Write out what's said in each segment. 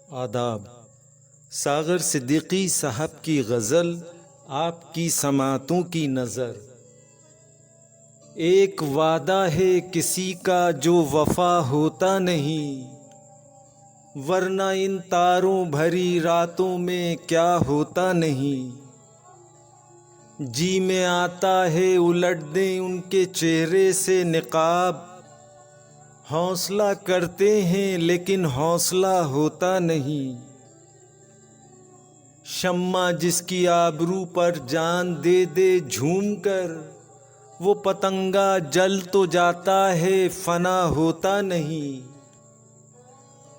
आदाब। सागर सिद्दीकी साहब की गज़ल आपकी समातों की नज़र। एक वादा है किसी का जो वफा होता नहीं, वरना इन तारों भरी रातों में क्या होता नहीं। जी में आता है उलट दें उनके चेहरे से निकाब, हौसला करते हैं लेकिन हौसला होता नहीं। शम्मा जिसकी आबरू पर जान दे दे झूम कर, वो पतंगा जल तो जाता है फना होता नहीं।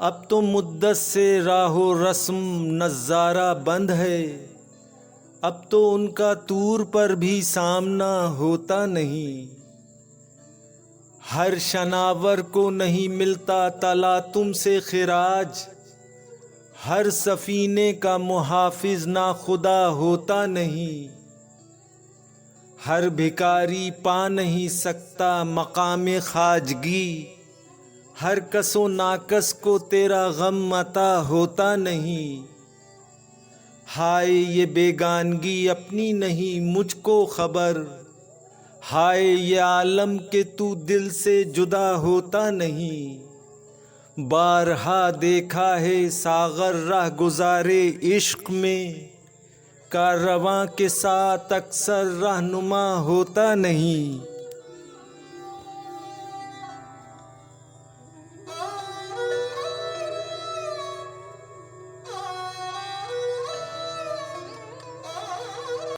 अब तो मुद्दत से राहो रस्म नज़ारा बंद है, अब तो उनका तूर पर भी सामना होता नहीं। हर शनावर को नहीं मिलता तला तुमसे खिराज, हर सफीने का मुहाफिज ना खुदा होता नहीं। हर भिकारी पा नहीं सकता मकाम खाजगी, हर कसो नाकस को तेरा गम अता होता नहीं। हाय ये बेगानगी अपनी नहीं मुझको खबर, हाय ये आलम के तू दिल से जुदा होता नहीं। बारहा देखा है सागर राह गुजारे इश्क में, कारवां के साथ अक्सर रहनुमा होता नहीं।